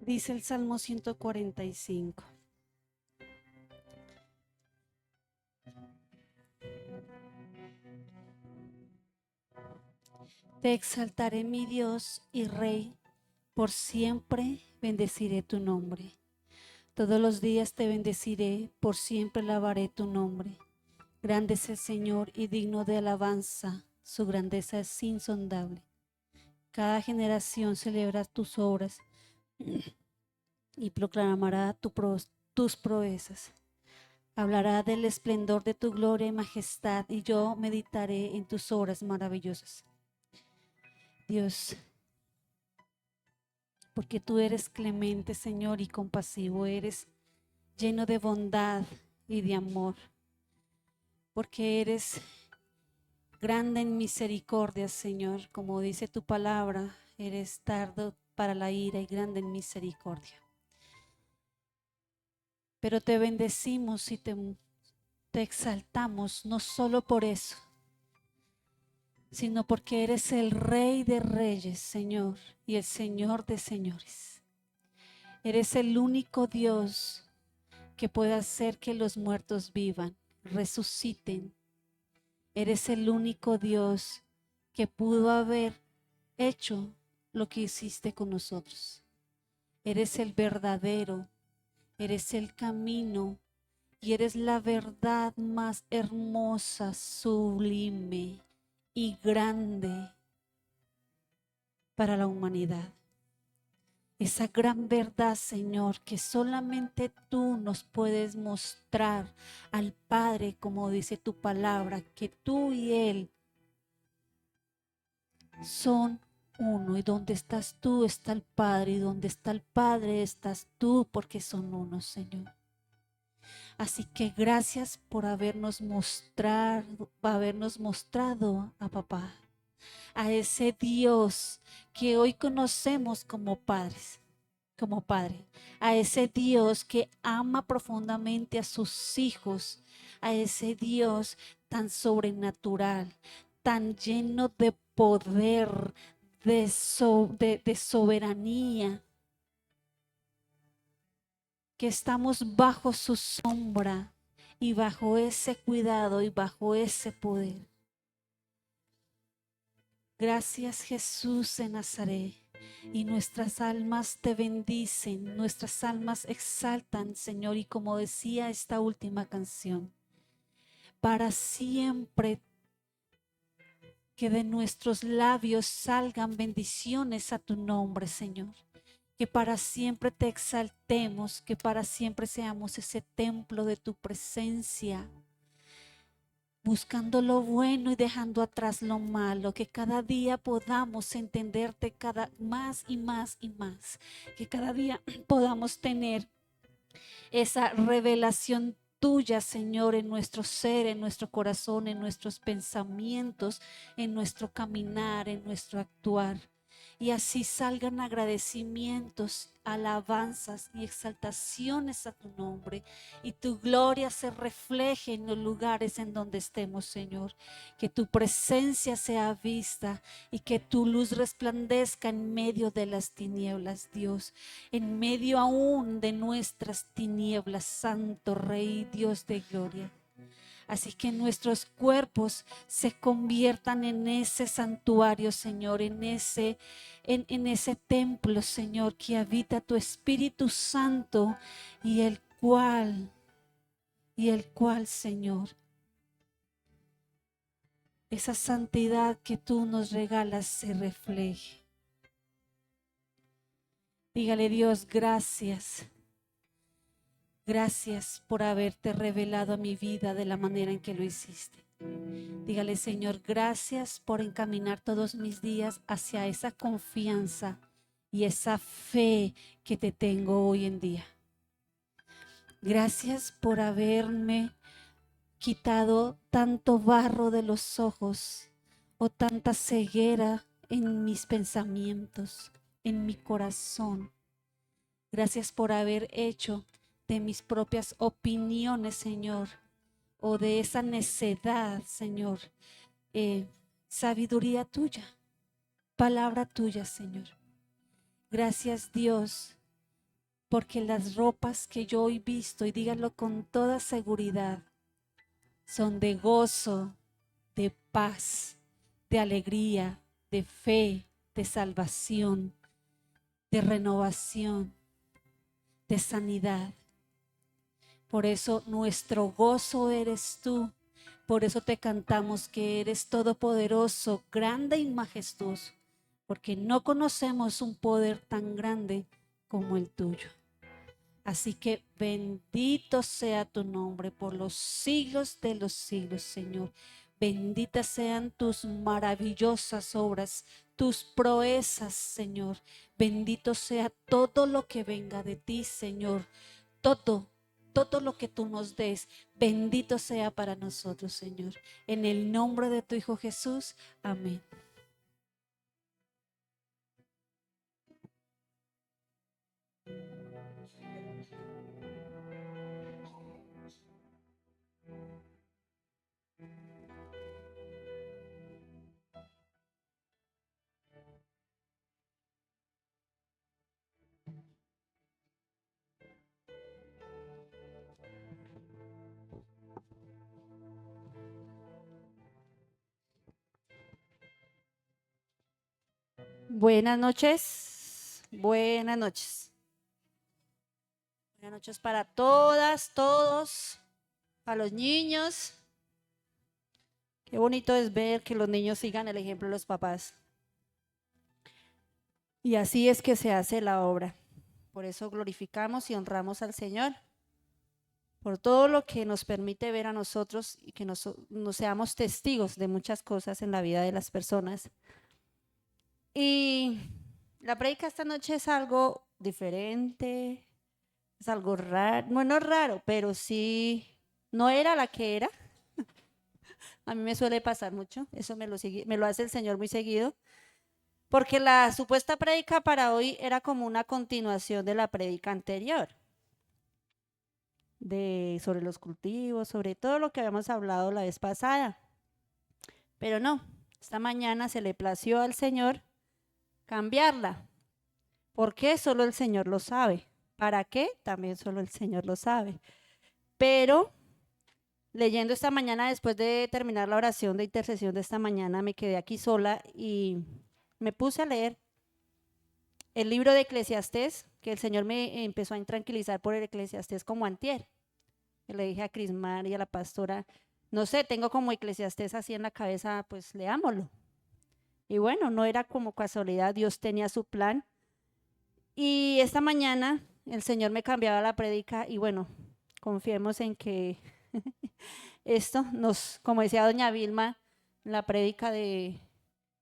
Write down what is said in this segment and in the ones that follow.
Dice el Salmo 145. Te exaltaré, mi Dios y Rey, por siempre bendeciré tu nombre. Todos los días te bendeciré, por siempre alabaré tu nombre. Grande es el Señor y digno de alabanza, su grandeza es insondable. Cada generación celebra tus obras y proclamará tus proezas. Hablará del esplendor de tu gloria y majestad, y yo meditaré en tus obras maravillosas. Dios, porque tú eres clemente, Señor, y compasivo, eres lleno de bondad y de amor, porque eres grande en misericordia, Señor, como dice tu palabra, eres tardo para la ira y grande en misericordia. Pero te bendecimos y te exaltamos, no solo por eso, sino porque eres el Rey de Reyes, Señor, y el Señor de Señores. Eres el único Dios que puede hacer que los muertos vivan, resuciten. Eres el único Dios que pudo haber hecho lo que hiciste con nosotros. Eres el verdadero, eres el camino y eres la verdad más hermosa, sublime y grande para la humanidad. Esa gran verdad, Señor, que solamente tú nos puedes mostrar al Padre, como dice tu palabra, que tú y Él son uno, y donde estás tú está el Padre, y donde está el Padre estás tú, porque son uno, Señor. Así que gracias por habernos mostrado a papá, a ese Dios que hoy conocemos como padres, como Padre, a ese Dios que ama profundamente a sus hijos, a ese Dios tan sobrenatural, tan lleno de poder, de soberanía, que estamos bajo su sombra y bajo ese cuidado y bajo ese poder. Gracias, Jesús de Nazaret. Y nuestras almas te bendicen, nuestras almas exaltan, Señor, y como decía esta última canción, para siempre que de nuestros labios salgan bendiciones a tu nombre, Señor. Que para siempre te exaltemos, que para siempre seamos ese templo de tu presencia, buscando lo bueno y dejando atrás lo malo, que cada día podamos entenderte cada más y más y más, que cada día podamos tener esa revelación tuya, Señor, en nuestro ser, en nuestro corazón, en nuestros pensamientos, en nuestro caminar, en nuestro actuar. Y así salgan agradecimientos, alabanzas y exaltaciones a tu nombre, y tu gloria se refleje en los lugares en donde estemos, Señor. Que tu presencia sea vista y que tu luz resplandezca en medio de las tinieblas, Dios, en medio aún de nuestras tinieblas, Santo Rey, Dios de gloria. Así que nuestros cuerpos se conviertan en ese santuario, Señor, en ese templo, Señor, que habita tu Espíritu Santo, y el cual, Señor, esa santidad que tú nos regalas se refleje. Dígale, Dios, gracias. Gracias por haberte revelado a mi vida de la manera en que lo hiciste. Dígale, Señor, gracias por encaminar todos mis días hacia esa confianza y esa fe que te tengo hoy en día. Gracias por haberme quitado tanto barro de los ojos o tanta ceguera en mis pensamientos, en mi corazón. Gracias por haber hecho de mis propias opiniones, Señor, o de esa necedad, Señor, sabiduría tuya, palabra tuya, Señor. Gracias, Dios, porque las ropas que yo hoy visto, y díganlo con toda seguridad, son de gozo, de paz, de alegría, de fe, de salvación, de renovación, de sanidad. Por eso nuestro gozo eres tú. Por eso te cantamos que eres todopoderoso, grande y majestuoso, porque no conocemos un poder tan grande como el tuyo. Así que bendito sea tu nombre por los siglos de los siglos, Señor. Benditas sean tus maravillosas obras, tus proezas, Señor. Bendito sea todo lo que venga de ti, Señor. Todo lo que tú nos des, bendito sea para nosotros, Señor. En el nombre de tu Hijo Jesús, amén. Buenas noches, buenas noches. Buenas noches para todas, todos, para los niños. Qué bonito es ver que los niños sigan el ejemplo de los papás. Y así es que se hace la obra. Por eso glorificamos y honramos al Señor, por todo lo que nos permite ver a nosotros y que nos seamos testigos de muchas cosas en la vida de las personas. Y la prédica esta noche es algo diferente, es algo raro, bueno, no raro, pero sí, no era la que era. A mí me suele pasar mucho, eso me lo hace el Señor muy seguido, porque la supuesta prédica para hoy era como una continuación de la prédica anterior, sobre los cultivos, sobre todo lo que habíamos hablado la vez pasada. Pero no, esta mañana se le plació al Señor cambiarla. ¿Por qué? Solo el Señor lo sabe. ¿Para qué? También solo el Señor lo sabe. Pero leyendo esta mañana, después de terminar la oración de intercesión de esta mañana, me quedé aquí sola y me puse a leer el libro de Eclesiastés, que el Señor me empezó a intranquilizar por el Eclesiastés como antier. Le dije a Crismar y a la pastora, no sé, tengo como Eclesiastés así en la cabeza, pues leámoslo. Y bueno, no era como casualidad, Dios tenía su plan. Y esta mañana el Señor me cambiaba la prédica y bueno, confiemos en que esto nos, como decía doña Vilma, la prédica del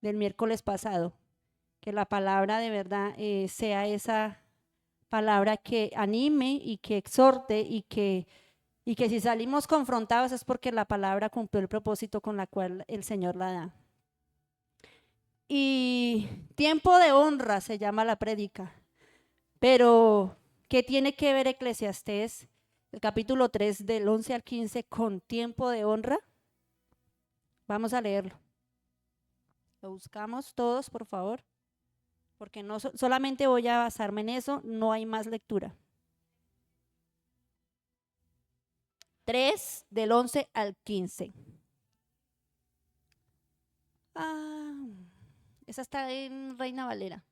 miércoles pasado, que la palabra de verdad sea esa palabra que anime y que exhorte y que si salimos confrontados es porque la palabra cumplió el propósito con la cual el Señor la da. Y tiempo de honra se llama la prédica, pero ¿qué tiene que ver Eclesiastés, el capítulo 3 del 11 al 15 con tiempo de honra? Vamos a leerlo. Lo buscamos todos, por favor, porque no solamente voy a basarme en eso, no hay más lectura. 3 del 11 al 15. Esa está en Reina Valera.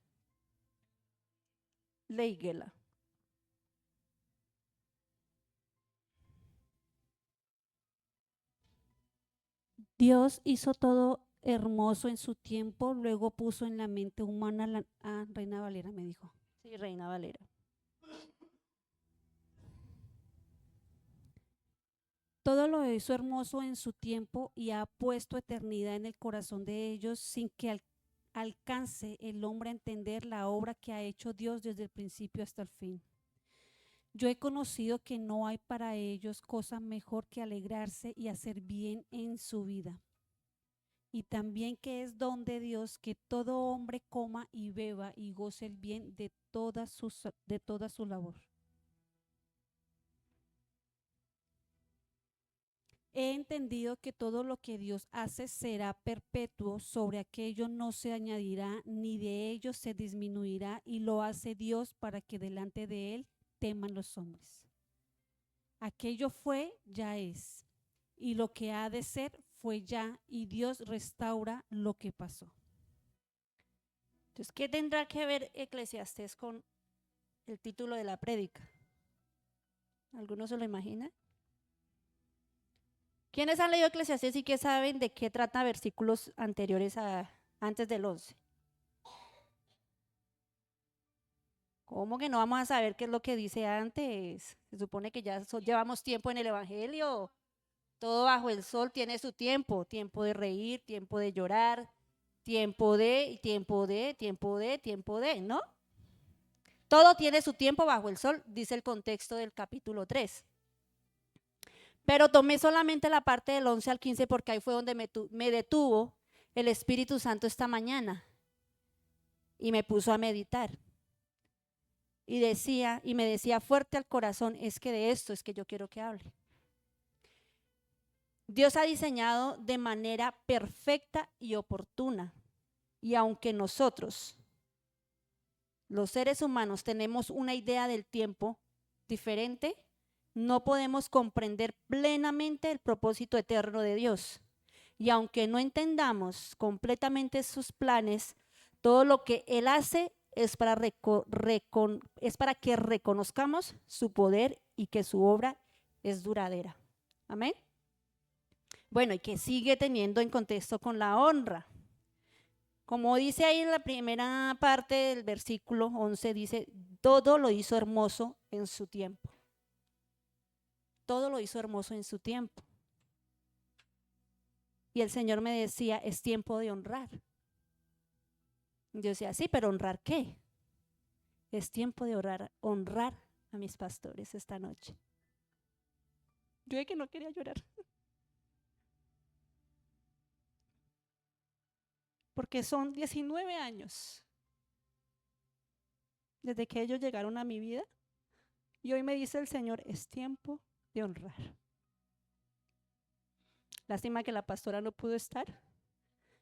Léiguela. Dios hizo todo hermoso en su tiempo, luego puso en la mente humana Reina Valera me dijo. Sí, Reina Valera. Todo lo hizo hermoso en su tiempo y ha puesto eternidad en el corazón de ellos sin que alcance el hombre a entender la obra que ha hecho Dios desde el principio hasta el fin. Yo he conocido que no hay para ellos cosa mejor que alegrarse y hacer bien en su vida. Y también que es don de Dios que todo hombre coma y beba y goce el bien de toda su labor. He entendido que todo lo que Dios hace será perpetuo, sobre aquello no se añadirá, ni de ello se disminuirá, y lo hace Dios para que delante de Él teman los hombres. Aquello fue, ya es. Y lo que ha de ser, fue ya. Y Dios restaura lo que pasó. Entonces, ¿qué tendrá que ver Eclesiastés con el título de la prédica? ¿Alguno se lo imagina? ¿Quiénes han leído Eclesiastés y qué saben de qué trata versículos anteriores antes del 11? ¿Cómo que no vamos a saber qué es lo que dice antes? Se supone que ya llevamos tiempo en el Evangelio. Todo bajo el sol tiene su tiempo. Tiempo de reír, tiempo de llorar, tiempo de, ¿no? Todo tiene su tiempo bajo el sol, dice el contexto del capítulo 3. Pero tomé solamente la parte del 11 al 15 porque ahí fue donde me detuvo el Espíritu Santo esta mañana y me puso a meditar. Y me decía fuerte al corazón, es que de esto es que yo quiero que hable. Dios ha diseñado de manera perfecta y oportuna. Y aunque nosotros, los seres humanos, tenemos una idea del tiempo diferente, no podemos comprender plenamente el propósito eterno de Dios. Y aunque no entendamos completamente sus planes, todo lo que Él hace es para que reconozcamos su poder y que su obra es duradera. Amén. Bueno, y que sigue teniendo en contexto con la honra. Como dice ahí en la primera parte del versículo 11, dice, todo lo hizo hermoso en su tiempo. Todo lo hizo hermoso en su tiempo. Y el Señor me decía, es tiempo de honrar. Yo decía, sí, pero ¿honrar qué? Es tiempo de honrar a mis pastores esta noche. Yo de que no quería llorar. Porque son 19 años desde que ellos llegaron a mi vida. Y hoy me dice el Señor, es tiempo de honrar. Lástima que la pastora no pudo estar,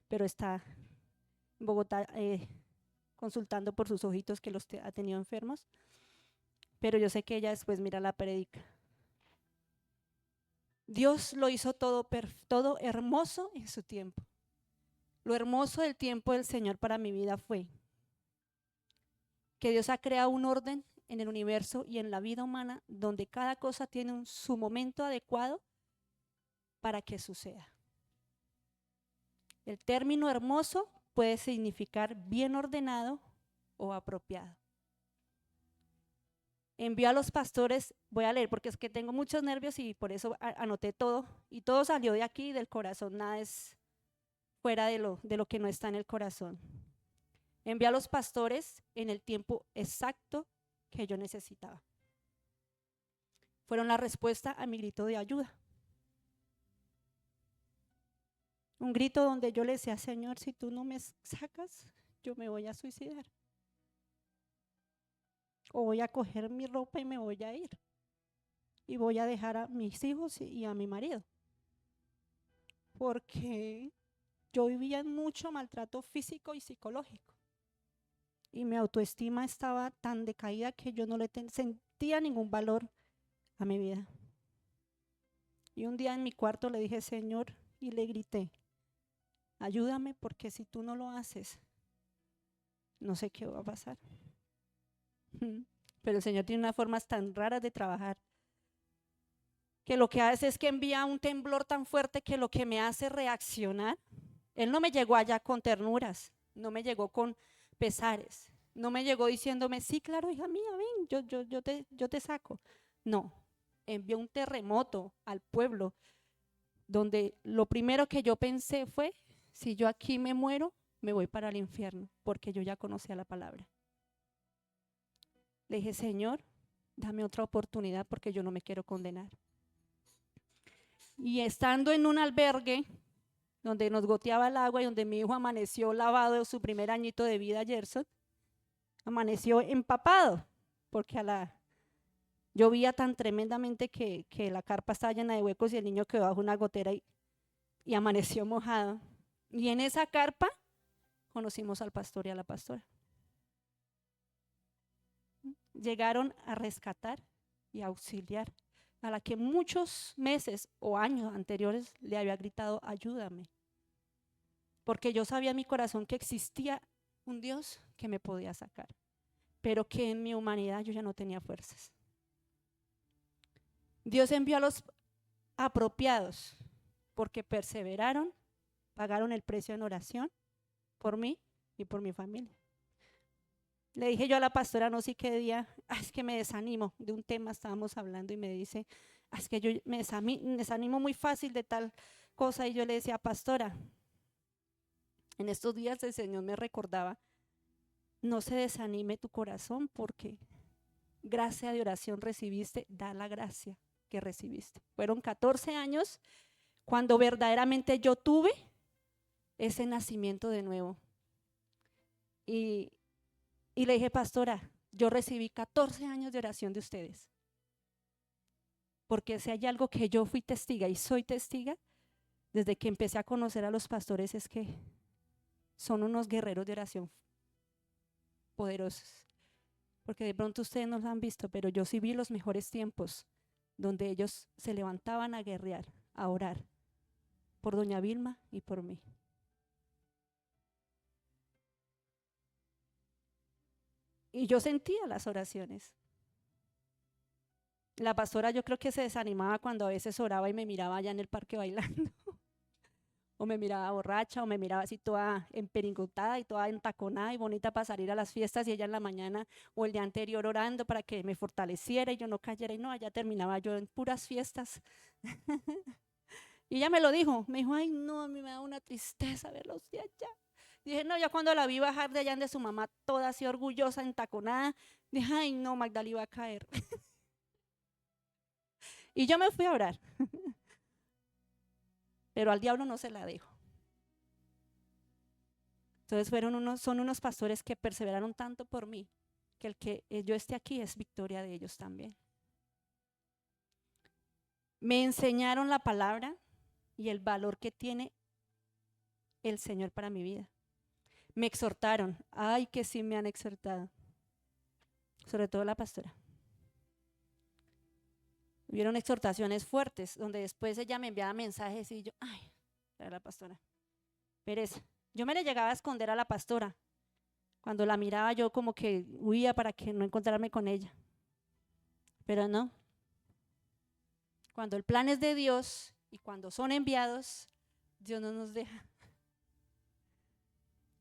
pero está en Bogotá consultando por sus ojitos que los ha tenido enfermos. Pero yo sé que ella después mira la prédica. Dios lo hizo todo hermoso en su tiempo. Lo hermoso del tiempo del Señor para mi vida fue que Dios ha creado un orden en el universo y en la vida humana donde cada cosa tiene su momento adecuado para que suceda. El término hermoso puede significar bien ordenado o apropiado. Envió a los pastores, voy a leer porque es que tengo muchos nervios y por eso anoté todo y todo salió de aquí, del corazón, nada es fuera de lo que no está en el corazón. Envió a los pastores en el tiempo exacto que yo necesitaba. Fueron la respuesta a mi grito de ayuda. Un grito donde yo le decía, Señor, si tú no me sacas, yo me voy a suicidar. O voy a coger mi ropa y me voy a ir. Y voy a dejar a mis hijos y a mi marido. Porque yo vivía en mucho maltrato físico y psicológico. Y mi autoestima estaba tan decaída que yo no le sentía ningún valor a mi vida. Y un día en mi cuarto le dije, Señor, y le grité, ayúdame porque si tú no lo haces, no sé qué va a pasar. Pero el Señor tiene unas formas tan raras de trabajar que lo que hace es que envía un temblor tan fuerte que lo que me hace reaccionar, Él no me llegó allá con ternuras, no me llegó con pesares, no me llegó diciéndome, sí, claro, hija mía, ven, yo te saco. No, envió un terremoto al pueblo donde lo primero que yo pensé fue, si yo aquí me muero, me voy para el infierno, porque yo ya conocía la palabra. Le dije, Señor, dame otra oportunidad porque yo no me quiero condenar. Y estando en un albergue donde nos goteaba el agua y donde mi hijo amaneció lavado de su primer añito de vida, Gerson, amaneció empapado, porque llovía tan tremendamente que la carpa estaba llena de huecos y el niño quedó bajo una gotera y amaneció mojado. Y en esa carpa conocimos al pastor y a la pastora. llegaron a rescatar y auxiliar a la que muchos meses o años anteriores le había gritado, ayúdame. Porque yo sabía en mi corazón que existía un Dios que me podía sacar, pero que en mi humanidad yo ya no tenía fuerzas. Dios envió a los apropiados porque perseveraron, pagaron el precio en oración por mí y por mi familia. Le dije yo a la pastora, no sé qué día, es que me desanimo, de un tema estábamos hablando y me dice, es que yo me desanimo muy fácil de tal cosa, y yo le decía, pastora, en estos días el Señor me recordaba, no se desanime tu corazón porque gracia de oración recibiste, da la gracia que recibiste. Fueron 14 años cuando verdaderamente yo tuve ese nacimiento de nuevo. Y le dije, pastora, yo recibí 14 años de oración de ustedes. Porque si hay algo que yo fui testiga y soy testiga, desde que empecé a conocer a los pastores, es que son unos guerreros de oración poderosos. Porque de pronto ustedes no lo han visto, pero yo sí vi los mejores tiempos donde ellos se levantaban a guerrear, a orar por doña Vilma y por mí. Y yo sentía las oraciones. La pastora yo creo que se desanimaba cuando a veces oraba y me miraba allá en el parque bailando. O me miraba borracha, o me miraba así toda emperingotada y toda entaconada y bonita para salir a las fiestas, y ella en la mañana o el día anterior orando para que me fortaleciera y yo no cayera, y no, allá terminaba yo en puras fiestas. Y ella me lo dijo, me dijo, ay no, a mí me da una tristeza verlos de allá. Dije, no, ya cuando la vi bajar de allá de su mamá, toda así orgullosa, entaconada, dije, ay no, Magdalena iba a caer. Y yo me fui a orar, pero al diablo no se la dejo. Entonces son unos pastores que perseveraron tanto por mí, que el que yo esté aquí es victoria de ellos también. Me enseñaron la palabra y el valor que tiene el Señor para mi vida. Me exhortaron, ay que sí me han exhortado, sobre todo la pastora. Hubieron exhortaciones fuertes, donde después ella me enviaba mensajes y yo, ay, era la pastora, pereza. Yo me le llegaba a esconder a la pastora. Cuando la miraba yo como que huía para que no encontrarme con ella. Pero no. Cuando el plan es de Dios y cuando son enviados, Dios no nos deja.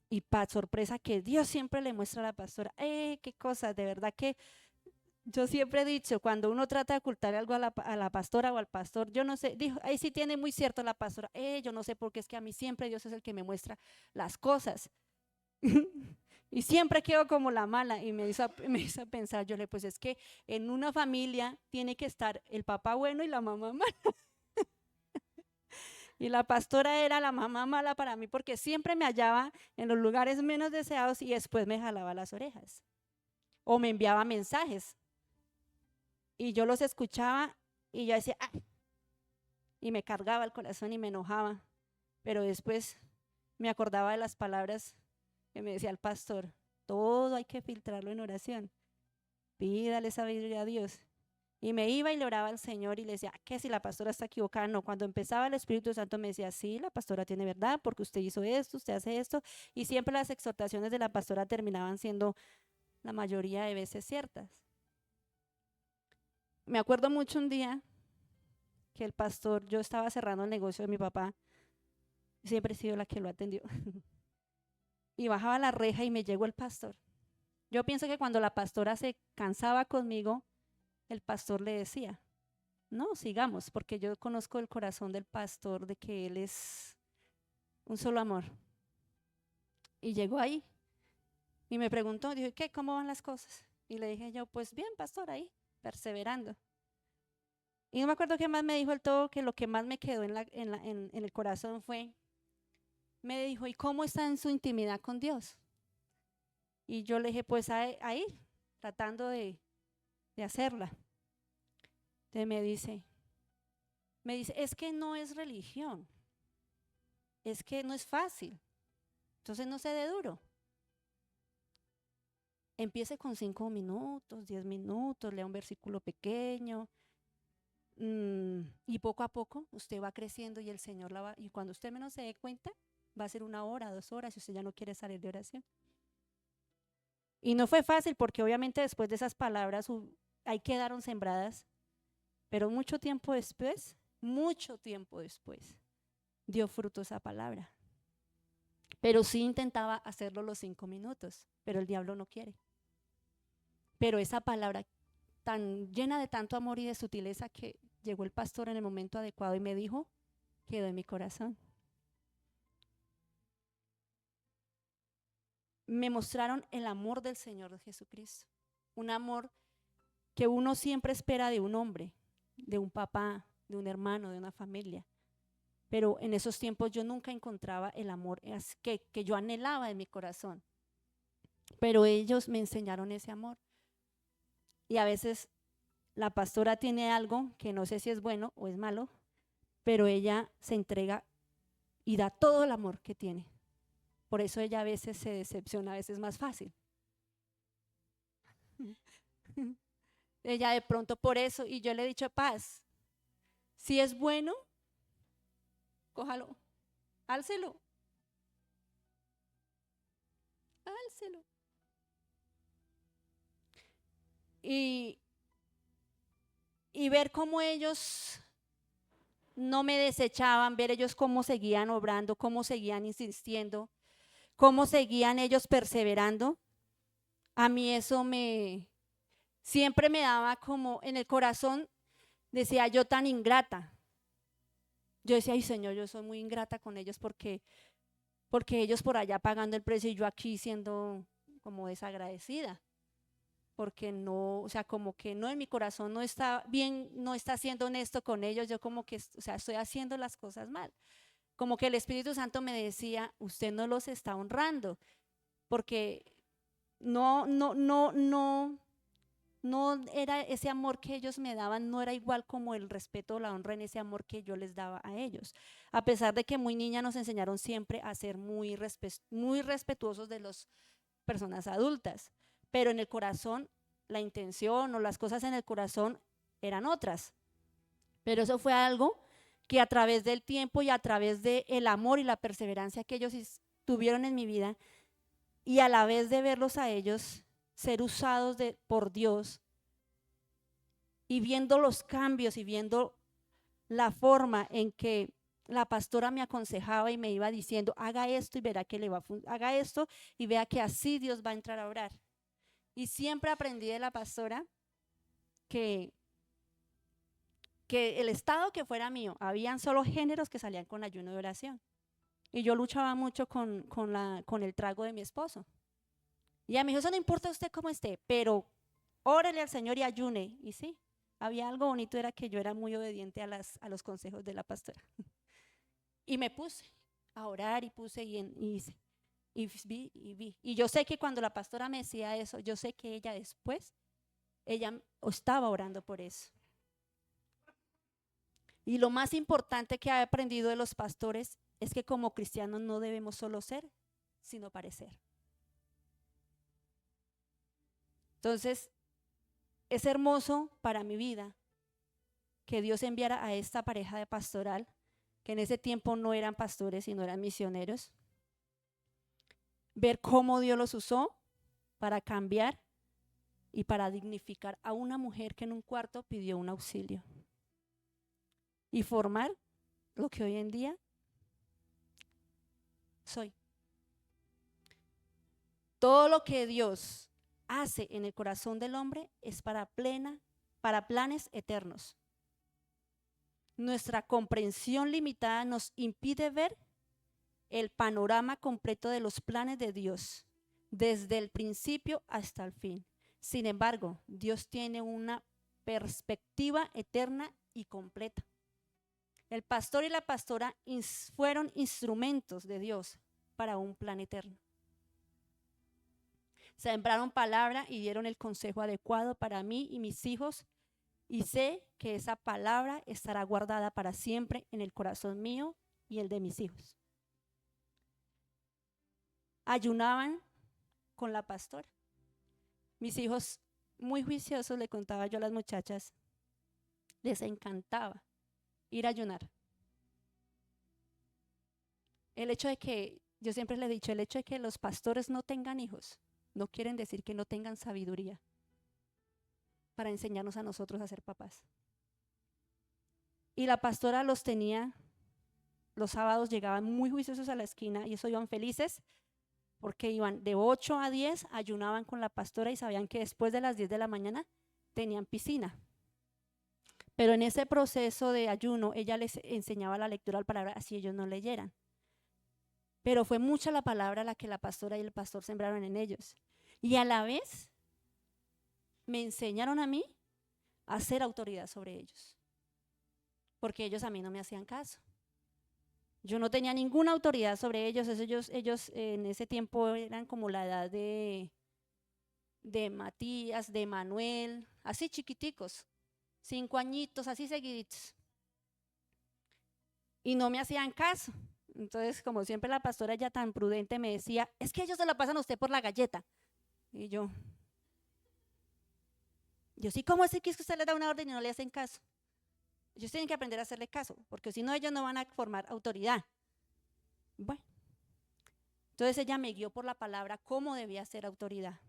Y para sorpresa que Dios siempre le muestra a la pastora, qué cosas, de verdad que yo siempre he dicho, cuando uno trata de ocultar algo a la pastora o al pastor, yo no sé, dijo, ahí sí tiene muy cierto la pastora, yo no sé por qué es que a mí siempre Dios es el que me muestra las cosas. Y siempre quedo como la mala, y me hizo pensar, yo le pues es que en una familia tiene que estar el papá bueno y la mamá mala. Y la pastora era la mamá mala para mí porque siempre me hallaba en los lugares menos deseados y después me jalaba las orejas o me enviaba mensajes. Y yo los escuchaba y yo decía, ¡ay! Y me cargaba el corazón y me enojaba. Pero después me acordaba de las palabras que me decía el pastor, todo hay que filtrarlo en oración. Pídale sabiduría a Dios. Y me iba y le oraba al Señor y le decía, ¿qué si la pastora está equivocada? No, cuando empezaba el Espíritu Santo me decía, sí, la pastora tiene verdad porque usted hizo esto, usted hace esto. Y siempre las exhortaciones de la pastora terminaban siendo la mayoría de veces ciertas. Me acuerdo mucho un día que el pastor, yo estaba cerrando el negocio de mi papá, siempre he sido la que lo atendió, y bajaba la reja y me llegó el pastor. Yo pienso que cuando la pastora se cansaba conmigo, el pastor le decía, no, sigamos, porque yo conozco el corazón del pastor de que él es un solo amor. Y llegó ahí y me preguntó, dije, ¿qué? ¿Cómo van las cosas? Y le dije yo, pues bien, pastor, ahí, perseverando. Y no me acuerdo qué más me dijo el todo, que lo que más me quedó en el corazón fue, me dijo, ¿y cómo está en su intimidad con Dios? Y yo le dije, pues ahí tratando de hacerla. Entonces me dice, es que no es religión, es que no es fácil, entonces no se dé duro. empiece con 5 minutos, 10 minutos, lea un versículo pequeño, y poco a poco usted va creciendo y el Señor la va, y cuando usted menos se dé cuenta, va a ser 1 hora, 2 horas, si usted ya no quiere salir de oración. Y no fue fácil porque obviamente después de esas palabras ahí quedaron sembradas, pero mucho tiempo después, dio fruto esa palabra. Pero sí intentaba hacerlo los 5 minutos, pero el diablo no quiere. Pero esa palabra tan llena de tanto amor y de sutileza que llegó el pastor en el momento adecuado y me dijo, quedó en mi corazón. Me mostraron el amor del Señor Jesucristo, un amor que uno siempre espera de un hombre, de un papá, de un hermano, de una familia. Pero en esos tiempos yo nunca encontraba el amor que yo anhelaba en mi corazón. Pero ellos me enseñaron ese amor. Y a veces la pastora tiene algo que no sé si es bueno o es malo, pero ella se entrega y da todo el amor que tiene. Por eso ella a veces se decepciona, a veces es más fácil. Ella de pronto por eso, y yo le he dicho, Paz, si es bueno, cójalo, álcelo, álcelo. Y ver cómo ellos no me desechaban, ver ellos cómo seguían obrando, cómo seguían insistiendo, cómo seguían ellos perseverando, a mí eso siempre me daba como en el corazón, decía yo tan ingrata. Yo decía, ay Señor, yo soy muy ingrata con ellos porque ellos por allá pagando el precio y yo aquí siendo como desagradecida. Porque no, o sea, como que no, en mi corazón no está bien, no está siendo honesto con ellos, yo como que, o sea, estoy haciendo las cosas mal. Como que el Espíritu Santo me decía, usted no los está honrando, porque no era ese amor que ellos me daban, no era igual como el respeto o la honra en ese amor que yo les daba a ellos. A pesar de que muy niña nos enseñaron siempre a ser muy respetuosos de las personas adultas, pero en el corazón la intención o las cosas en el corazón eran otras. Pero eso fue algo que a través del tiempo y a través del amor y la perseverancia que ellos tuvieron en mi vida, y a la vez de verlos a ellos ser usados por Dios, y viendo los cambios y viendo la forma en que la pastora me aconsejaba y me iba diciendo, haga esto y verá que le va a haga esto y vea que así Dios va a entrar a orar. Y siempre aprendí de la pastora que el estado que fuera mío, habían solo géneros que salían con ayuno de oración. Y yo luchaba mucho con el trago de mi esposo. Y ella me dijo, eso no importa a usted cómo esté, pero órele al Señor y ayune. Y sí, había algo bonito, era que yo era muy obediente a los consejos de la pastora. Y me puse a orar y puse y hice. Y vi. Y yo sé que cuando la pastora me decía eso, yo sé que ella después, ella estaba orando por eso. Y lo más importante que he aprendido de los pastores es que como cristianos no debemos solo ser, sino parecer. Entonces, es hermoso para mi vida que Dios enviara a esta pareja de pastoral, que en ese tiempo no eran pastores, sino eran misioneros, ver cómo Dios los usó para cambiar y para dignificar a una mujer que en un cuarto pidió un auxilio, y formar lo que hoy en día soy. Todo lo que Dios hace en el corazón del hombre es para planes eternos. Nuestra comprensión limitada nos impide ver el panorama completo de los planes de Dios, desde el principio hasta el fin. Sin embargo, Dios tiene una perspectiva eterna y completa. El pastor y la pastora fueron instrumentos de Dios para un plan eterno. Sembraron palabra y dieron el consejo adecuado para mí y mis hijos, y sé que esa palabra estará guardada para siempre en el corazón mío y el de mis hijos. Ayunaban con la pastora. Mis hijos, muy juiciosos, le contaba yo a las muchachas, les encantaba ir a ayunar. El hecho de que, yo siempre le he dicho, el hecho de que los pastores no tengan hijos, no quieren decir que no tengan sabiduría para enseñarnos a nosotros a ser papás. Y la pastora los tenía, los sábados llegaban muy juiciosos a la esquina y eso iban felices porque iban de 8 a 10, ayunaban con la pastora y sabían que después de las 10 de la mañana tenían piscina. Pero en ese proceso de ayuno, ella les enseñaba la lectura de la palabra así ellos no leyeran. Pero fue mucha la palabra la que la pastora y el pastor sembraron en ellos. Y a la vez me enseñaron a mí a ser autoridad sobre ellos. Porque ellos a mí no me hacían caso. Yo no tenía ninguna autoridad sobre ellos. Ellos en ese tiempo eran como la edad de Matías, de Manuel, así chiquiticos, 5 añitos, así seguiditos. Y no me hacían caso. Entonces, como siempre la pastora ya tan prudente me decía, es que ellos se la pasan a usted por la galleta. Y yo sí, ¿cómo es que usted les da una orden y no le hacen caso? Ellos tienen que aprender a hacerle caso, porque si no ellos no van a formar autoridad. Bueno, entonces ella me guió por la palabra cómo debía ser autoridad.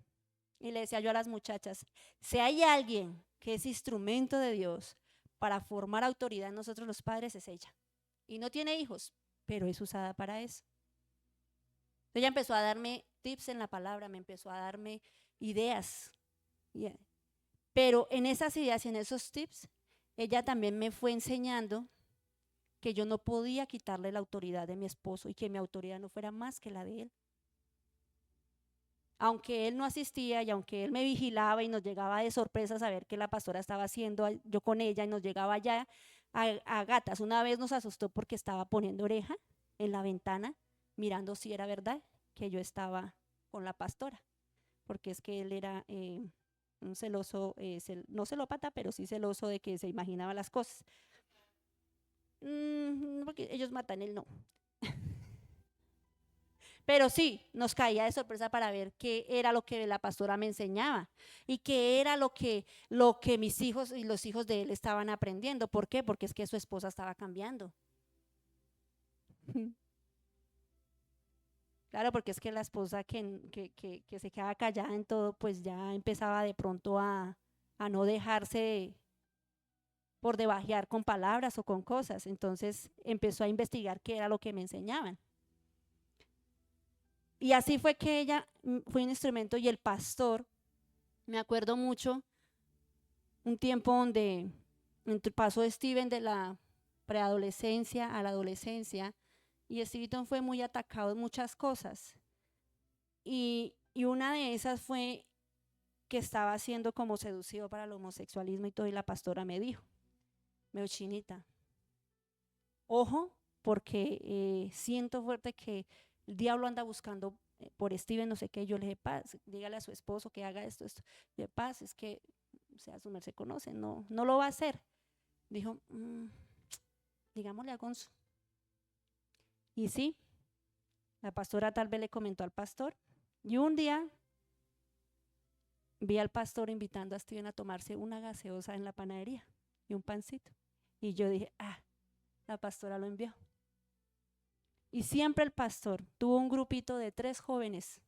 Y le decía yo a las muchachas, si hay alguien que es instrumento de Dios para formar autoridad en nosotros los padres, es ella. Y no tiene hijos, pero es usada para eso. Ella empezó a darme tips en la palabra, me empezó a darme ideas. Pero en esas ideas y en esos tips, ella también me fue enseñando que yo no podía quitarle la autoridad de mi esposo y que mi autoridad no fuera más que la de él. Aunque él no asistía y aunque él me vigilaba y nos llegaba de sorpresa a saber qué la pastora estaba haciendo yo con ella y nos llegaba ya a gatas. Una vez nos asustó porque estaba poniendo oreja en la ventana mirando si era verdad que yo estaba con la pastora, porque es que él era un celoso, no celópata, pero sí celoso de que se imaginaba las cosas. Porque ellos matan, él no. Pero sí, nos caía de sorpresa para ver qué era lo que la pastora me enseñaba y qué era lo que mis hijos y los hijos de él estaban aprendiendo. ¿Por qué? Porque es que su esposa estaba cambiando. Claro, porque es que la esposa que se quedaba callada en todo, pues ya empezaba de pronto a no dejarse por debajear con palabras o con cosas. Entonces empezó a investigar qué era lo que me enseñaban. Y así fue que ella fue un instrumento y el pastor, me acuerdo mucho, un tiempo donde pasó Steven de la preadolescencia a la adolescencia y Steven fue muy atacado en muchas cosas. Y una de esas fue que estaba siendo como seducido para el homosexualismo y todo, y la pastora me dijo, Chinita, ojo, porque siento fuerte que el diablo anda buscando por Steven no sé qué. Yo le dije, paz, dígale a su esposo que haga esto. De paz, es que, o sea, su merced conoce, no lo va a hacer. Dijo, digámosle a Gonzo. Y sí, la pastora tal vez le comentó al pastor, y un día vi al pastor invitando a Steven a tomarse una gaseosa en la panadería y un pancito. Y yo dije, la pastora lo envió. Y siempre el pastor tuvo un grupito de 3 jóvenes.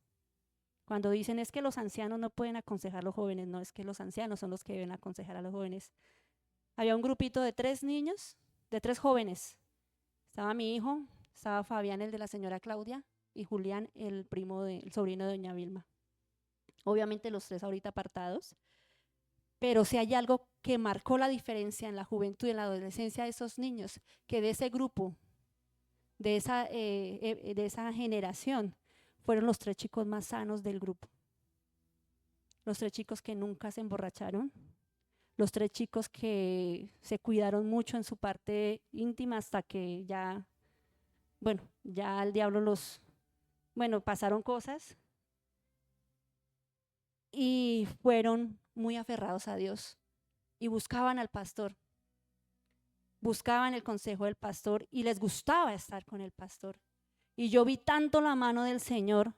Cuando dicen es que los ancianos no pueden aconsejar a los jóvenes, no, es que los ancianos son los que deben aconsejar a los jóvenes. Había un grupito de 3 niños, de 3 jóvenes. Estaba mi hijo, estaba Fabián, el de la señora Claudia, y Julián, el sobrino de doña Vilma. Obviamente los 3 ahorita apartados, pero si hay algo que marcó la diferencia en la juventud y en la adolescencia de esos niños, que de ese grupo, de esa generación, fueron los 3 chicos más sanos del grupo. Los 3 chicos que nunca se emborracharon, los 3 chicos que se cuidaron mucho en su parte íntima hasta que ya el diablo pasaron cosas y fueron muy aferrados a Dios y buscaban al pastor, buscaban el consejo del pastor y les gustaba estar con el pastor. Y yo vi tanto la mano del Señor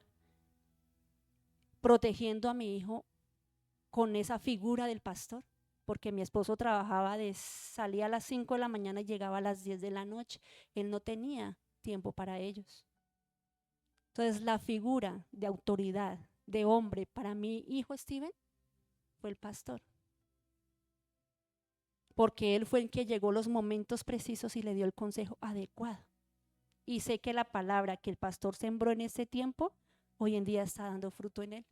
protegiendo a mi hijo con esa figura del pastor, porque mi esposo salía a las 5 de la mañana y llegaba a las 10 de la noche. Él no tenía tiempo para ellos. Entonces la figura de autoridad, de hombre para mi hijo Steven fue el pastor, porque él fue el que llegó los momentos precisos y le dio el consejo adecuado. Y sé que la palabra que el pastor sembró en ese tiempo, hoy en día está dando fruto en él.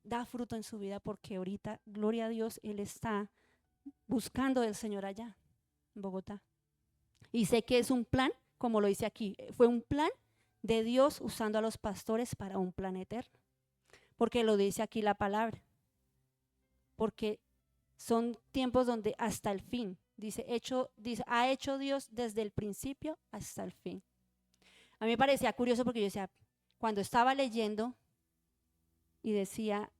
Da fruto en su vida, porque ahorita, gloria a Dios, él está buscando del Señor allá en Bogotá. Y sé que es un plan, como lo dice aquí, fue un plan de Dios usando a los pastores para un plan eterno, porque lo dice aquí la palabra, porque son tiempos donde hasta el fin, dice, ha hecho Dios desde el principio hasta el fin. A mí me parecía curioso porque yo decía, cuando estaba leyendo y decía,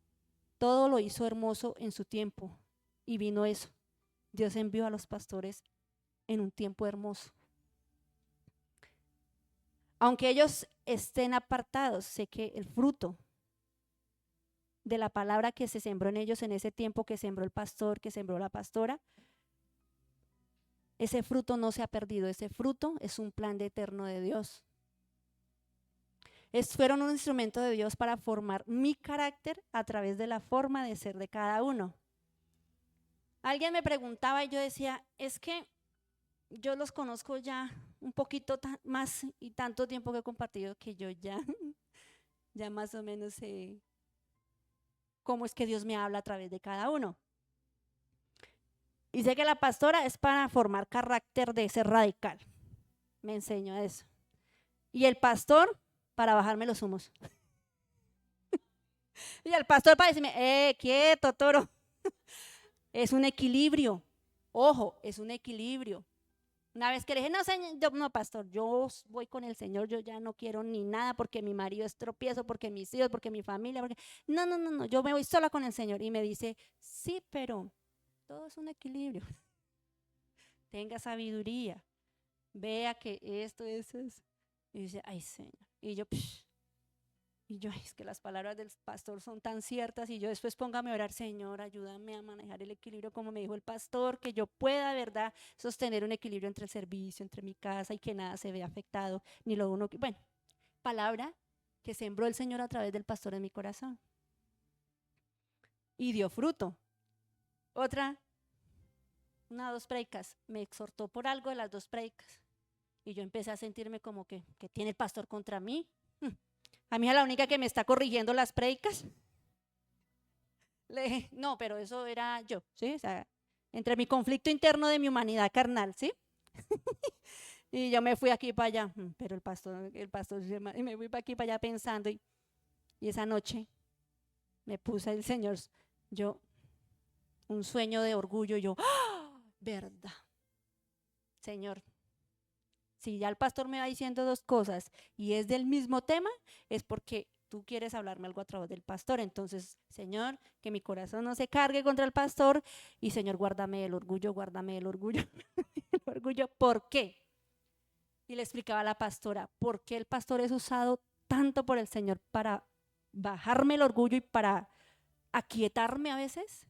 todo lo hizo hermoso en su tiempo, y vino eso, Dios envió a los pastores en un tiempo hermoso. Aunque ellos estén apartados, sé que el fruto de la palabra que se sembró en ellos en ese tiempo, que sembró el pastor, que sembró la pastora, ese fruto no se ha perdido. Ese fruto es un plan de eterno de Dios. Fueron un instrumento de Dios para formar mi carácter a través de la forma de ser de cada uno. Alguien me preguntaba y yo decía, es que yo los conozco ya un poquito más y tanto tiempo que he compartido que yo ya más o menos sé cómo es que Dios me habla a través de cada uno. Y sé que la pastora es para formar carácter de ser radical. Me enseñó eso. Y el pastor para bajarme los humos. Y el pastor para decirme, quieto, toro. Es un equilibrio. Ojo, es un equilibrio. Una vez que le dije, no, señor, no, pastor, yo voy con el Señor, yo ya no quiero ni nada porque mi marido es tropiezo, porque mis hijos, porque mi familia, porque no, yo me voy sola con el Señor. Y me dice, sí, pero todo es un equilibrio. Tenga sabiduría, vea que esto es. Y dice, ay, Señor. Y yo, es que las palabras del pastor son tan ciertas, y yo después póngame a orar, Señor, ayúdame a manejar el equilibrio como me dijo el pastor, que yo pueda, ¿verdad?, sostener un equilibrio entre el servicio, entre mi casa, y que nada se vea afectado, ni lo uno, bueno, palabra que sembró el Señor a través del pastor en mi corazón. Y dio fruto. Dos predicas, me exhortó por algo de las 2 predicas, y yo empecé a sentirme como que tiene el pastor contra mí. A mí es la única que me está corrigiendo las predicas. Le dije, no, pero eso era yo, ¿sí? O sea, entre mi conflicto interno de mi humanidad carnal, ¿sí? Y yo me fui aquí para allá, pero el pastor, y me fui para aquí para allá pensando, y esa noche me puse el Señor, un sueño de orgullo, yo, ¡ah! ¿Verdad? Señor, si ya el pastor me va diciendo 2 cosas y es del mismo tema, es porque tú quieres hablarme algo a través del pastor. Entonces, Señor, que mi corazón no se cargue contra el pastor, y Señor, guárdame el orgullo, el orgullo. ¿Por qué? Y le explicaba a la pastora, ¿por qué el pastor es usado tanto por el Señor para bajarme el orgullo y para aquietarme a veces?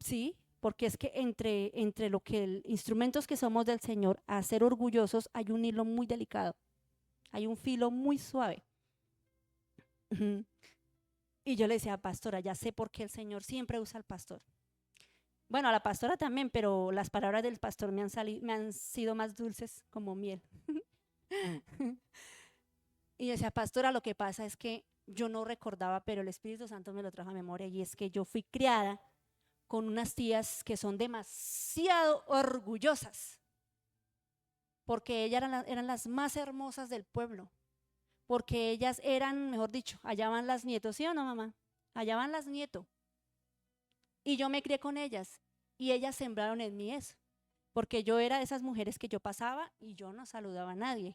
Sí, porque es que entre lo que instrumentos que somos del Señor a ser orgullosos hay un hilo muy delicado, hay un filo muy suave. Y yo le decía, pastora, ya sé por qué el Señor siempre usa al pastor. Bueno, a la pastora también, pero las palabras del pastor me han sido más dulces como miel. Y decía, pastora, lo que pasa es que yo no recordaba, pero el Espíritu Santo me lo trajo a memoria, y es que yo fui criada con unas tías que son demasiado orgullosas, porque ellas eran las más hermosas del pueblo, porque ellas eran, mejor dicho, allá van las nietos, ¿sí o no, mamá? Allá van las nietos. Y yo me crié con ellas, y ellas sembraron en mí eso, porque yo era de esas mujeres que yo pasaba y yo no saludaba a nadie.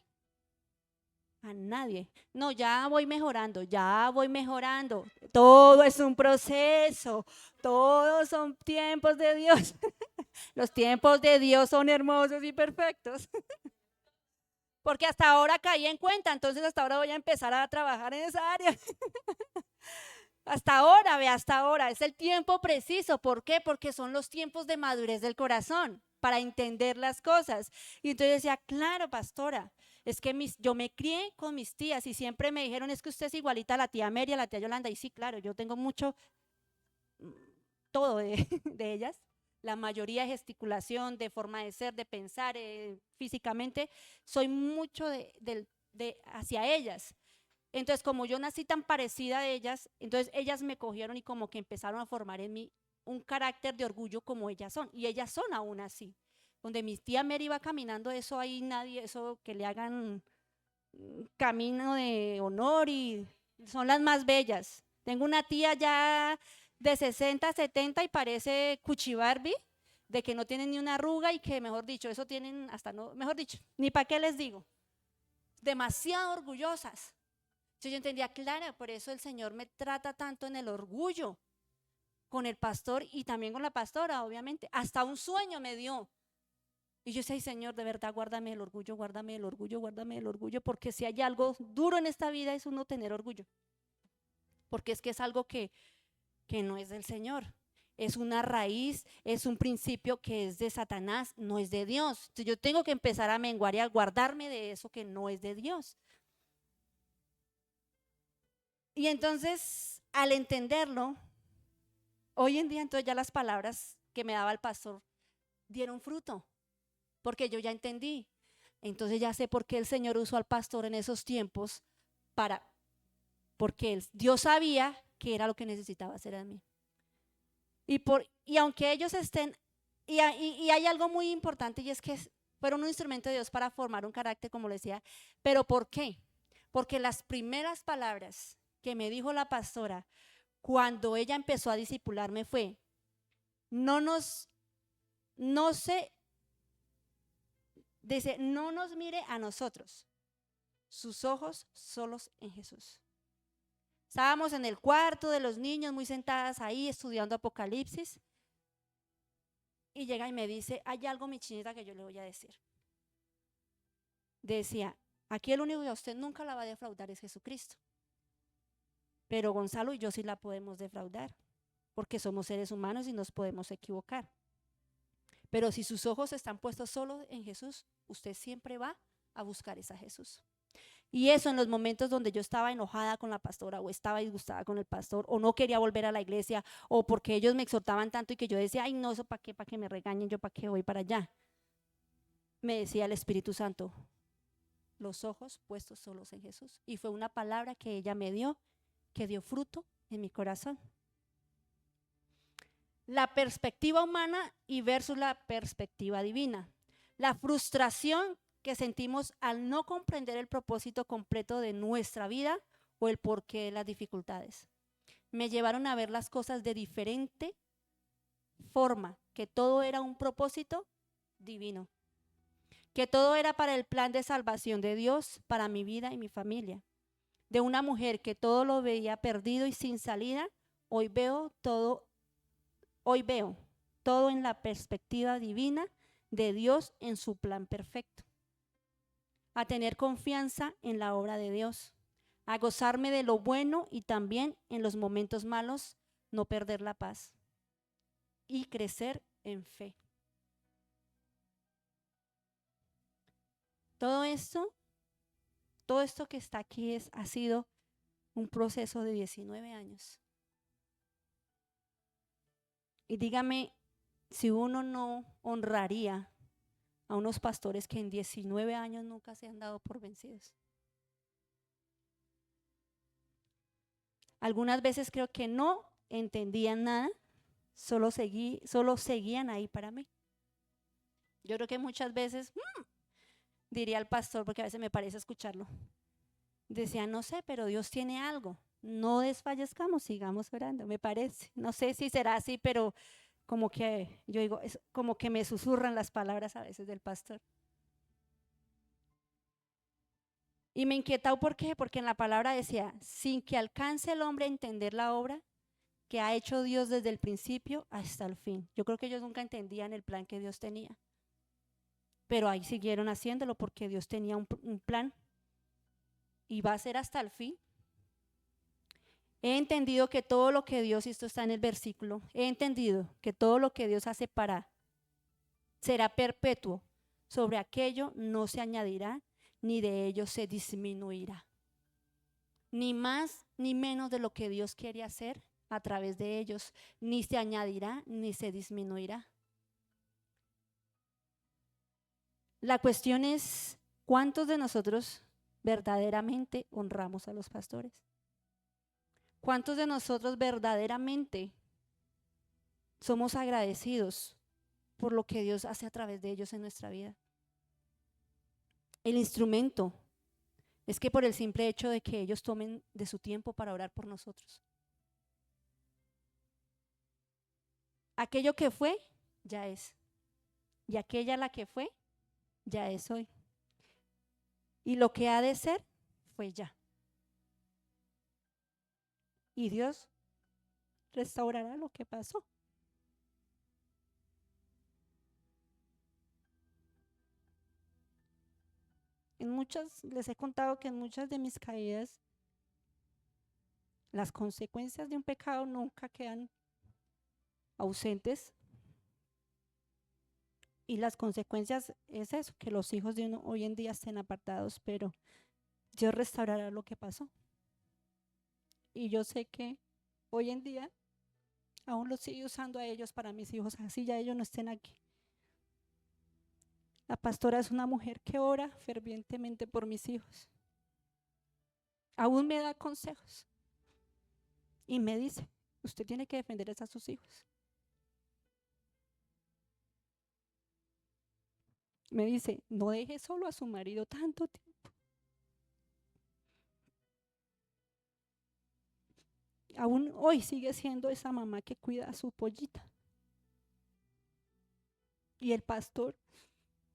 No, ya voy mejorando. Todo es un proceso, todos son tiempos de Dios. Los tiempos de Dios son hermosos y perfectos. Porque hasta ahora caí en cuenta, entonces hasta ahora voy a empezar a trabajar en esa área. Hasta ahora, ve, hasta ahora. Es el tiempo preciso. ¿Por qué? Porque son los tiempos de madurez del corazón para entender las cosas. Y entonces decía, claro, pastora, es que yo me crié con mis tías y siempre me dijeron, es que usted es igualita a la tía Mary, a la tía Yolanda. Y sí, claro, yo tengo mucho, todo de, de ellas. La mayoría de gesticulación, de forma de ser, de pensar físicamente. Soy mucho hacia ellas. Entonces, como yo nací tan parecida a ellas, entonces ellas me cogieron y como que empezaron a formar en mí un carácter de orgullo como ellas son. Y ellas son aún así. Donde mi tía Mary va caminando, eso ahí nadie, eso que le hagan camino de honor y son las más bellas. Tengo una tía ya de 60, 70 y parece Cuchi Barbie, de que no tienen ni una arruga y que, mejor dicho, eso tienen hasta no, mejor dicho, ni para qué les digo. Demasiado orgullosas. Entonces yo entendía, claro, por eso el Señor me trata tanto en el orgullo, con el pastor y también con la pastora, obviamente. Hasta un sueño me dio. Y yo decía, Señor, de verdad, guárdame el orgullo, guárdame el orgullo, guárdame el orgullo, porque si hay algo duro en esta vida es uno tener orgullo. Porque es que es algo que no es del Señor. Es una raíz, es un principio que es de Satanás, no es de Dios. Entonces yo tengo que empezar a menguar y a guardarme de eso que no es de Dios. Y entonces, al entenderlo, hoy en día entonces ya las palabras que me daba el pastor dieron fruto, porque yo ya entendí. Entonces ya sé por qué el Señor usó al pastor en esos tiempos porque Dios sabía que era lo que necesitaba hacer a mí. Y aunque ellos estén, y hay algo muy importante y es que fueron un instrumento de Dios para formar un carácter, como le decía, pero ¿por qué? Porque las primeras palabras que me dijo la pastora cuando ella empezó a discipularme fue, no nos mire a nosotros, sus ojos solos en Jesús. Estábamos en el cuarto de los niños, muy sentadas ahí estudiando Apocalipsis, y llega y me dice, hay algo, mi chinita, que yo le voy a decir. Decía, aquí el único que a usted nunca la va a defraudar es Jesucristo, pero Gonzalo y yo sí la podemos defraudar, porque somos seres humanos y nos podemos equivocar. Pero si sus ojos están puestos solo en Jesús, usted siempre va a buscar esa Jesús. Y eso en los momentos donde yo estaba enojada con la pastora o estaba disgustada con el pastor o no quería volver a la iglesia o porque ellos me exhortaban tanto y que yo decía, ay no, eso para qué, para que me regañen, yo para qué voy para allá. Me decía el Espíritu Santo, los ojos puestos solos en Jesús. Y fue una palabra que ella me dio, que dio fruto en mi corazón. La perspectiva humana y versus la perspectiva divina. La frustración que sentimos al no comprender el propósito completo de nuestra vida o el porqué de las dificultades. Me llevaron a ver las cosas de diferente forma, que todo era un propósito divino, que todo era para el plan de salvación de Dios para mi vida y mi familia. De una mujer que todo lo veía perdido y sin salida, hoy veo todo en la perspectiva divina de Dios en su plan perfecto. A tener confianza en la obra de Dios, a gozarme de lo bueno y también en los momentos malos no perder la paz y crecer en fe. Todo esto que está aquí ha sido un proceso de 19 años. Y dígame si uno no honraría a unos pastores que en 19 años nunca se han dado por vencidos. Algunas veces creo que no entendían nada, solo seguían ahí para mí. Yo creo que muchas veces, diría el pastor, porque a veces me parece escucharlo, decía, no sé, pero Dios tiene algo, no desfallezcamos, sigamos orando, me parece. No sé si será así, pero como que yo digo, es como que me susurran las palabras a veces del pastor. Y me inquietó, ¿por qué? Porque en la palabra decía, sin que alcance el hombre a entender la obra que ha hecho Dios desde el principio hasta el fin. Yo creo que ellos nunca entendían el plan que Dios tenía, pero ahí siguieron haciéndolo porque Dios tenía un plan y va a ser hasta el fin. He entendido que todo lo que Dios, y esto está en el versículo, he entendido que todo lo que Dios hace para será perpetuo, sobre aquello no se añadirá, ni de ello se disminuirá. Ni más ni menos de lo que Dios quiere hacer a través de ellos, ni se añadirá, ni se disminuirá. La cuestión es, ¿cuántos de nosotros verdaderamente honramos a los pastores? ¿Cuántos de nosotros verdaderamente somos agradecidos por lo que Dios hace a través de ellos en nuestra vida? El instrumento es que por el simple hecho de que ellos tomen de su tiempo para orar por nosotros. Aquello que fue, ya es. Y aquella la que fue, ya es hoy. Y lo que ha de ser, fue ya. Y Dios restaurará lo que pasó. Les he contado que en muchas de mis caídas, las consecuencias de un pecado nunca quedan ausentes. Y las consecuencias es eso, que los hijos de uno hoy en día estén apartados, pero Dios restaurará lo que pasó. Y yo sé que hoy en día aún los sigo usando a ellos para mis hijos, así ya ellos no estén aquí. La pastora es una mujer que ora fervientemente por mis hijos. Aún me da consejos y me dice, usted tiene que defender a sus hijos. Me dice, no deje solo a su marido tanto tiempo. Aún hoy sigue siendo esa mamá que cuida a su pollita. Y el pastor,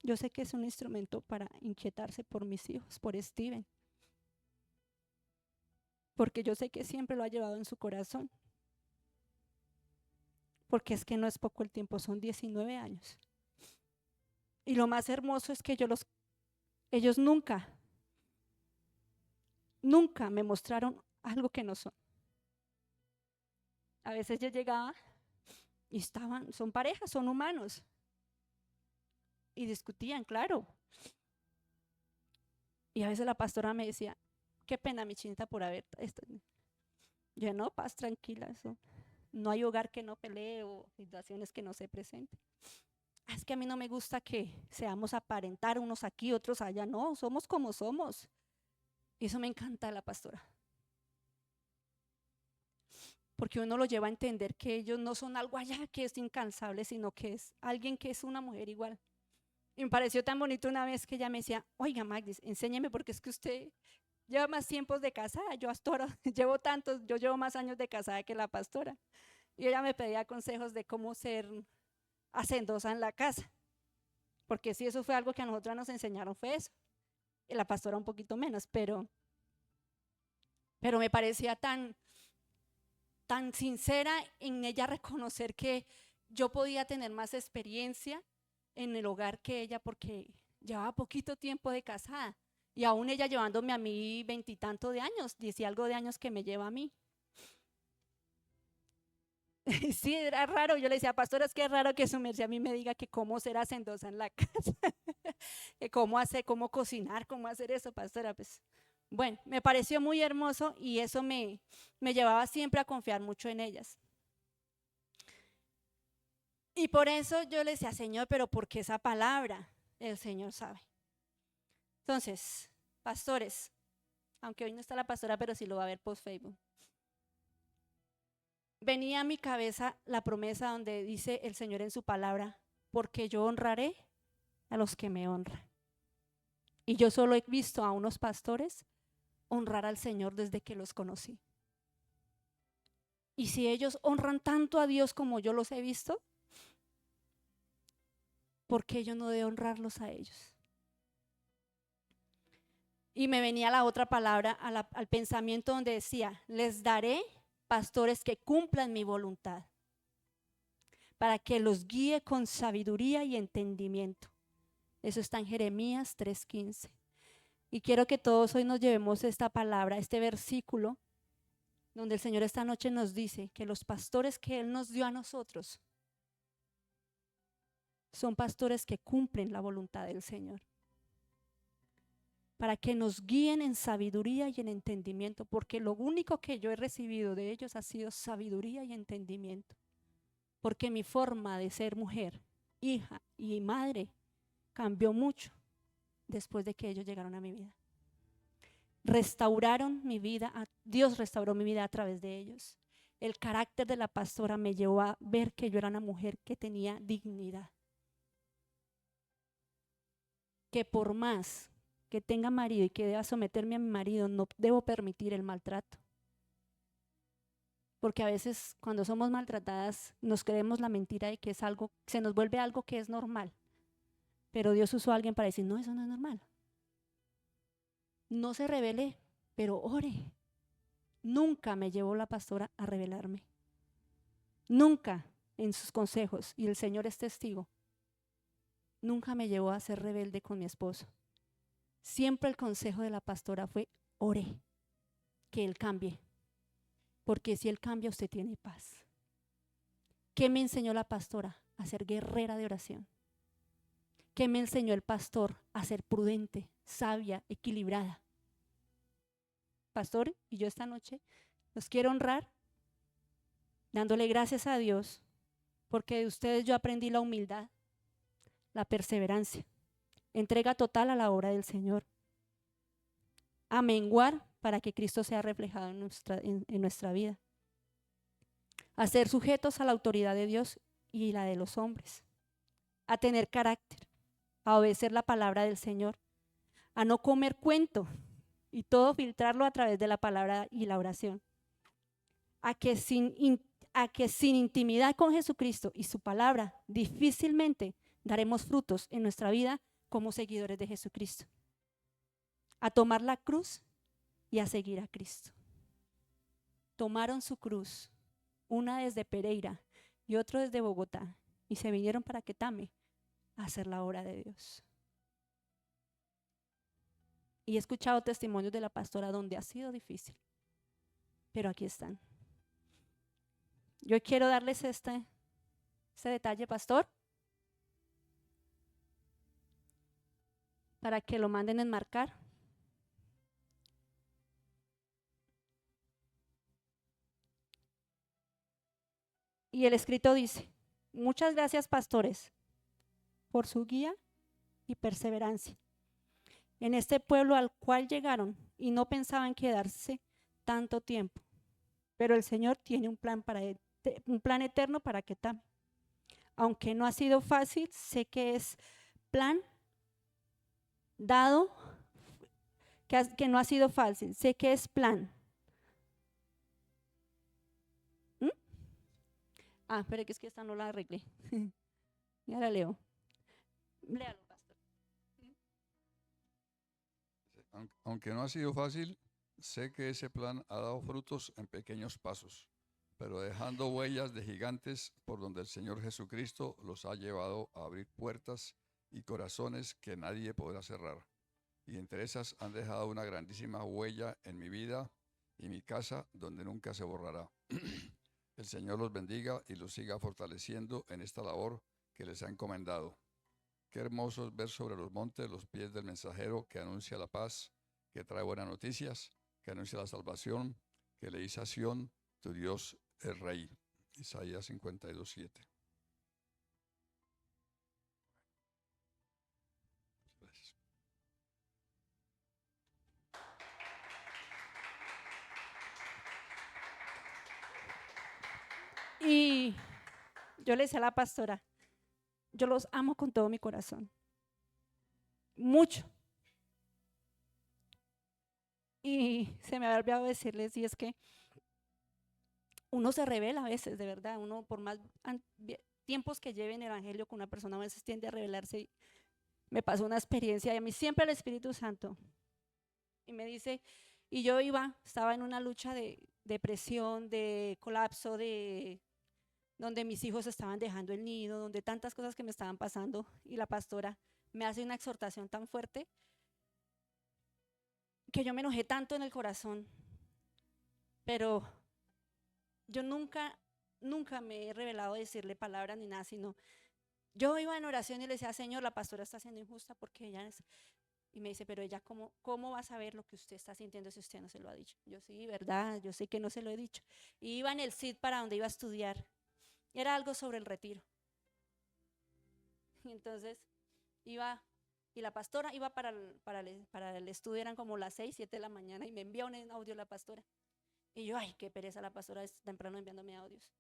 yo sé que es un instrumento para inquietarse por mis hijos, por Steven. Porque yo sé que siempre lo ha llevado en su corazón. Porque es que no es poco el tiempo, son 19 años. Y lo más hermoso es que ellos nunca me mostraron algo que no son. A veces yo llegaba y son parejas, son humanos. Y discutían, claro. Y a veces la pastora me decía, qué pena mi chinita por haber esto. Yo no, paz, tranquila, eso. No hay hogar que no pelee o situaciones que no se presenten. Es que a mí no me gusta que seamos aparentar unos aquí, otros allá. No, somos como somos. Y eso me encanta de la pastora. Porque uno lo lleva a entender que ellos no son algo allá que es incansable, sino que es alguien que es una mujer igual. Y me pareció tan bonito una vez que ella me decía, oiga Magdis, enséñeme porque es que usted lleva más tiempos de casada, yo hasta ahora yo llevo más años de casada que la pastora. Y ella me pedía consejos de cómo ser hacendosa en la casa, porque si eso fue algo que a nosotros nos enseñaron fue eso, y la pastora un poquito menos, pero me parecía tan sincera en ella reconocer que yo podía tener más experiencia en el hogar que ella porque llevaba poquito tiempo de casada y aún ella llevándome a mí 20 y tanto de años, 10 y algo de años que me lleva a mí. Sí, era raro, yo le decía, pastora, es que es raro que su merced a mí me diga que cómo ser hacendosa en la casa, que cómo cocinar, cómo hacer eso, pastora, pues bueno, me pareció muy hermoso y eso me llevaba siempre a confiar mucho en ellas. Y por eso yo le decía, Señor, pero ¿por qué esa palabra? El Señor sabe. Entonces, pastores, aunque hoy no está la pastora, pero sí lo va a ver post Facebook. Venía a mi cabeza la promesa donde dice el Señor en su palabra, porque yo honraré a los que me honran. Y yo solo he visto a unos pastores honrar al Señor desde que los conocí. Y si ellos honran tanto a Dios como yo los he visto, ¿por qué yo no debo honrarlos a ellos? Y me venía la otra palabra al pensamiento donde decía, les daré pastores que cumplan mi voluntad, para que los guíe con sabiduría y entendimiento. Eso está en Jeremías 3:15. Y quiero que todos hoy nos llevemos esta palabra, este versículo, donde el Señor esta noche nos dice que los pastores que Él nos dio a nosotros son pastores que cumplen la voluntad del Señor, para que nos guíen en sabiduría y en entendimiento, porque lo único que yo he recibido de ellos ha sido sabiduría y entendimiento, porque mi forma de ser mujer, hija y madre cambió mucho después de que ellos llegaron a mi vida. Restauraron mi vida, Dios restauró mi vida a través de ellos. El carácter de la pastora me llevó a ver que yo era una mujer que tenía dignidad, que por más que tenga marido y que deba someterme a mi marido, no debo permitir el maltrato. Porque a veces cuando somos maltratadas nos creemos la mentira de que es algo, se nos vuelve algo que es normal. Pero Dios usó a alguien para decir, no, eso no es normal. No se rebelé, pero ore. Nunca me llevó la pastora a rebelarme. Nunca en sus consejos, y el Señor es testigo, nunca me llevó a ser rebelde con mi esposo. Siempre el consejo de la pastora fue, ore, que Él cambie, porque si Él cambia usted tiene paz. ¿Qué me enseñó la pastora? A ser guerrera de oración. ¿Qué me enseñó el pastor? A ser prudente, sabia, equilibrada. Pastor, y yo esta noche los quiero honrar dándole gracias a Dios, porque de ustedes yo aprendí la humildad, la perseverancia, entrega total a la obra del Señor, a menguar para que Cristo sea reflejado en nuestra vida, a ser sujetos a la autoridad de Dios y la de los hombres, a tener carácter, a obedecer la palabra del Señor, a no comer cuento y todo filtrarlo a través de la palabra y la oración, a que sin intimidad con Jesucristo y su palabra difícilmente daremos frutos en nuestra vida como seguidores de Jesucristo, a tomar la cruz y a seguir a Cristo. Tomaron su cruz, una desde Pereira y otro desde Bogotá, y se vinieron para Quetame a hacer la obra de Dios. Y he escuchado testimonios de la pastora donde ha sido difícil, pero aquí están. Yo quiero darles este detalle, pastor, para que lo manden enmarcar. Y el escrito dice, muchas gracias, pastores, por su guía y perseverancia en este pueblo al cual llegaron y no pensaban quedarse tanto tiempo. Pero el Señor tiene un plan eterno para Quetame. Aunque no ha sido fácil, sé que es plan dado, que no ha sido fácil, sé que es plan. Pero es que esta no la arreglé. Ya la leo. Léalo, pastor. Aunque no ha sido fácil, sé que ese plan ha dado frutos en pequeños pasos, pero dejando huellas de gigantes por donde el Señor Jesucristo los ha llevado a abrir puertas y corazones que nadie podrá cerrar. Y entre esas han dejado una grandísima huella en mi vida y mi casa donde nunca se borrará. El Señor los bendiga y los siga fortaleciendo en esta labor que les ha encomendado. Qué hermoso es ver sobre los montes los pies del mensajero que anuncia la paz, que trae buenas noticias, que anuncia la salvación, que le dice a Sión, tu Dios es Rey. Isaías 52:7. Gracias. Y yo le decía a la pastora, yo los amo con todo mi corazón, mucho. Y se me había olvidado decirles, y es que uno se revela a veces, de verdad, uno por más tiempos que lleve en el evangelio con una persona a veces tiende a rebelarse. Y me pasó una experiencia y a mí siempre el Espíritu Santo, y me dice, y yo estaba en una lucha de depresión, de colapso, donde mis hijos estaban dejando el nido, donde tantas cosas que me estaban pasando, y la pastora me hace una exhortación tan fuerte que yo me enojé tanto en el corazón, pero yo nunca me he revelado a decirle palabras ni nada, sino yo iba en oración y le decía, Señor, la pastora está siendo injusta porque ella es... Y me dice, pero ella, ¿cómo va a saber lo que usted está sintiendo si usted no se lo ha dicho? Yo sí, ¿verdad? Yo sé que no se lo he dicho. Y iba en el CID para donde iba a estudiar. Era algo sobre el retiro. Y entonces iba, y la pastora iba para el estudio, eran como las 6, 7 de la mañana, y me envía un audio la pastora. Y yo, ay, qué pereza la pastora es temprano enviándome audios.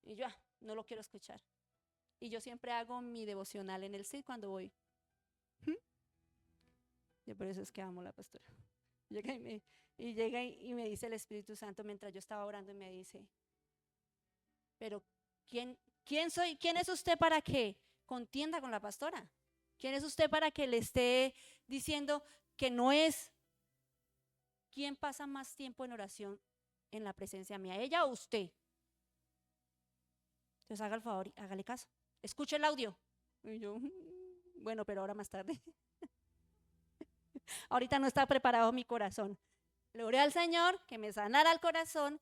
Y yo, no lo quiero escuchar. Y yo siempre hago mi devocional en el CID cuando voy. Yo por eso es que amo a la pastora. Llega y me dice el Espíritu Santo mientras yo estaba orando y me dice, pero ¿quién es usted para que contienda con la pastora? ¿Quién es usted para que le esté diciendo que no es? ¿Quién pasa más tiempo en oración en la presencia mía, ella o usted? Entonces haga el favor y hágale caso. Escuche el audio. Y yo, bueno, pero ahora más tarde. Ahorita no está preparado mi corazón. Le oré al Señor que me sanara el corazón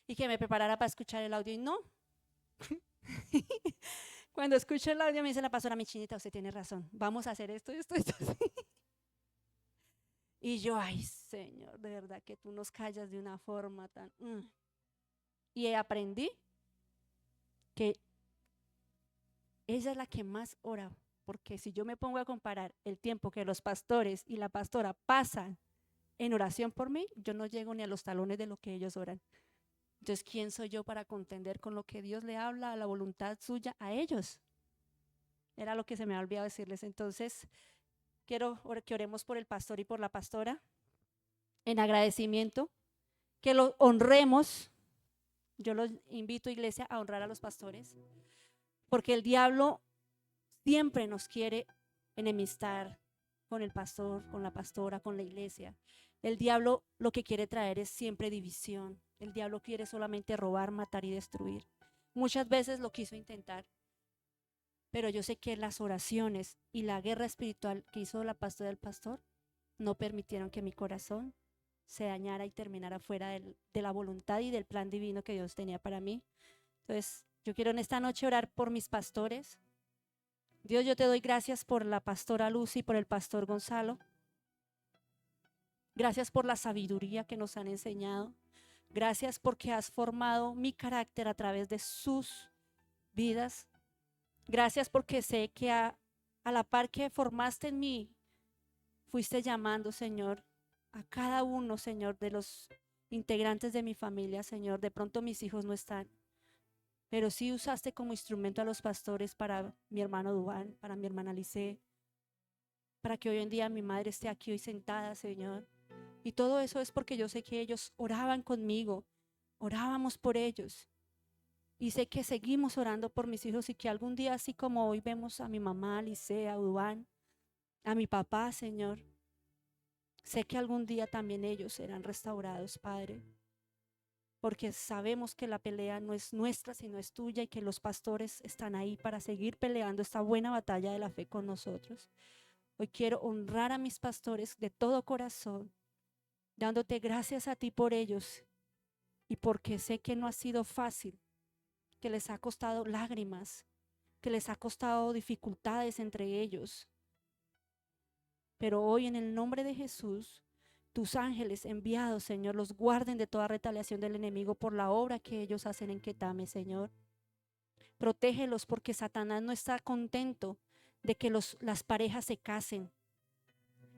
y que me preparara para escuchar el audio. Y no. Cuando escucho el audio me dice la pastora, mi chinita, usted tiene razón. Vamos a hacer esto. Y yo, ay, Señor, de verdad que tú nos callas de una forma tan... Y aprendí que ella es la que más ora, porque si yo me pongo a comparar el tiempo que los pastores y la pastora pasan en oración por mí, yo no llego ni a los talones de lo que ellos oran. Entonces, ¿quién soy yo para contender con lo que Dios le habla, a la voluntad suya a ellos? Era lo que se me ha olvidado decirles. Entonces, quiero que oremos por el pastor y por la pastora en agradecimiento, que lo honremos. Yo los invito, iglesia, a honrar a los pastores, porque el diablo siempre nos quiere enemistar con el pastor, con la pastora, con la iglesia. El diablo lo que quiere traer es siempre división. El diablo quiere solamente robar, matar y destruir. Muchas veces lo quiso intentar, pero yo sé que las oraciones y la guerra espiritual que hizo la pastora y el pastor no permitieron que mi corazón se dañara y terminara fuera de la voluntad y del plan divino que Dios tenía para mí. Entonces, yo quiero en esta noche orar por mis pastores. Dios, yo te doy gracias por la pastora Lucy y por el pastor Gonzalo. Gracias por la sabiduría que nos han enseñado. Gracias porque has formado mi carácter a través de sus vidas. Gracias porque sé que a la par que formaste en mí, fuiste llamando, Señor, a cada uno, Señor, de los integrantes de mi familia, Señor. De pronto mis hijos no están, pero sí usaste como instrumento a los pastores para mi hermano Duván, para mi hermana Lice, para que hoy en día mi madre esté aquí hoy sentada, Señor. Y todo eso es porque yo sé que ellos oraban conmigo, orábamos por ellos. Y sé que seguimos orando por mis hijos y que algún día, así como hoy vemos a mi mamá, Lice, a Duván, a mi papá, Señor, sé que algún día también ellos serán restaurados, Padre. Porque sabemos que la pelea no es nuestra, sino es tuya y que los pastores están ahí para seguir peleando esta buena batalla de la fe con nosotros. Hoy quiero honrar a mis pastores de todo corazón, dándote gracias a ti por ellos y porque sé que no ha sido fácil, que les ha costado lágrimas, que les ha costado dificultades entre ellos. Pero hoy en el nombre de Jesús, tus ángeles enviados, Señor, los guarden de toda retaliación del enemigo por la obra que ellos hacen en Ketame, Señor. Protégelos porque Satanás no está contento de que las parejas se casen.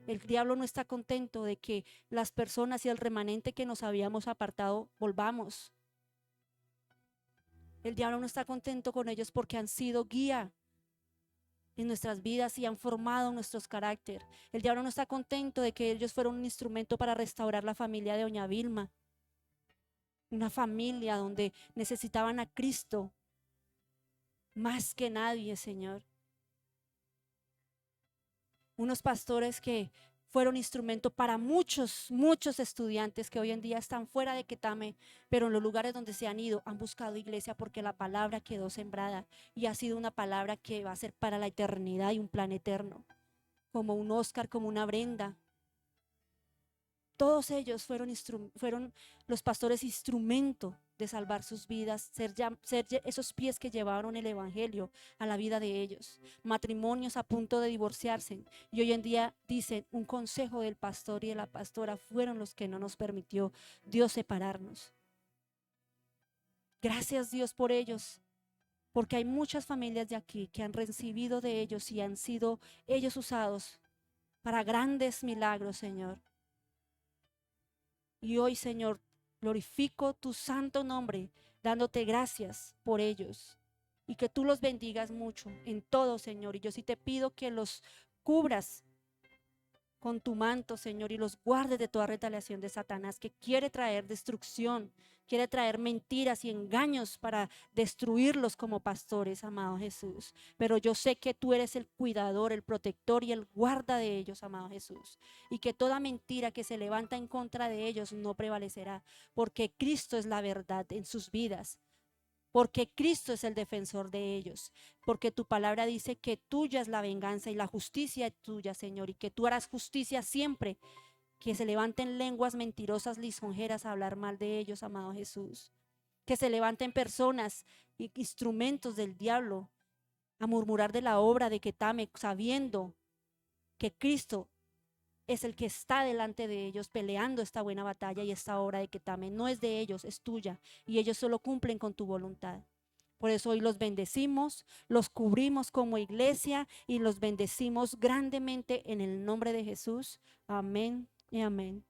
El diablo no está contento de que las personas y el remanente que nos habíamos apartado volvamos. El diablo no está contento con ellos porque han sido guía en nuestras vidas y han formado nuestros carácter. El diablo no está contento de que ellos fueron un instrumento para restaurar la familia de doña Vilma, una familia donde necesitaban a Cristo más que nadie, Señor. Unos pastores que fueron instrumento para muchos estudiantes que hoy en día están fuera de Ketame, pero en los lugares donde se han ido han buscado iglesia porque la palabra quedó sembrada y ha sido una palabra que va a ser para la eternidad y un plan eterno, como un Oscar, como una Brenda. Todos ellos fueron los pastores instrumento de salvar sus vidas, ser esos pies que llevaron el evangelio a la vida de ellos. Matrimonios a punto de divorciarse y hoy en día dicen, un consejo del pastor y de la pastora fueron los que no nos permitió Dios separarnos. Gracias Dios por ellos, porque hay muchas familias de aquí que han recibido de ellos y han sido ellos usados para grandes milagros, Señor. Y hoy, Señor, glorifico tu santo nombre, dándote gracias por ellos. Y que tú los bendigas mucho en todo, Señor. Y yo sí te pido que los cubras con tu manto, Señor, y los guardes de toda retaliación de Satanás, que quiere traer destrucción, quiere traer mentiras y engaños para destruirlos como pastores, amado Jesús. Pero yo sé que tú eres el cuidador, el protector y el guarda de ellos, amado Jesús. Y que toda mentira que se levanta en contra de ellos no prevalecerá, porque Cristo es la verdad en sus vidas. Porque Cristo es el defensor de ellos, porque tu palabra dice que tuya es la venganza y la justicia es tuya, Señor, y que tú harás justicia siempre que se levanten lenguas mentirosas, lisonjeras a hablar mal de ellos, amado Jesús. Que se levanten personas y instrumentos del diablo a murmurar de la obra de Ketame, sabiendo que Cristo es el que está delante de ellos peleando esta buena batalla, y esta obra de Ketame no es de ellos, es tuya, y ellos solo cumplen con tu voluntad. Por eso hoy los bendecimos, los cubrimos como iglesia y los bendecimos grandemente en el nombre de Jesús. Amén y amén.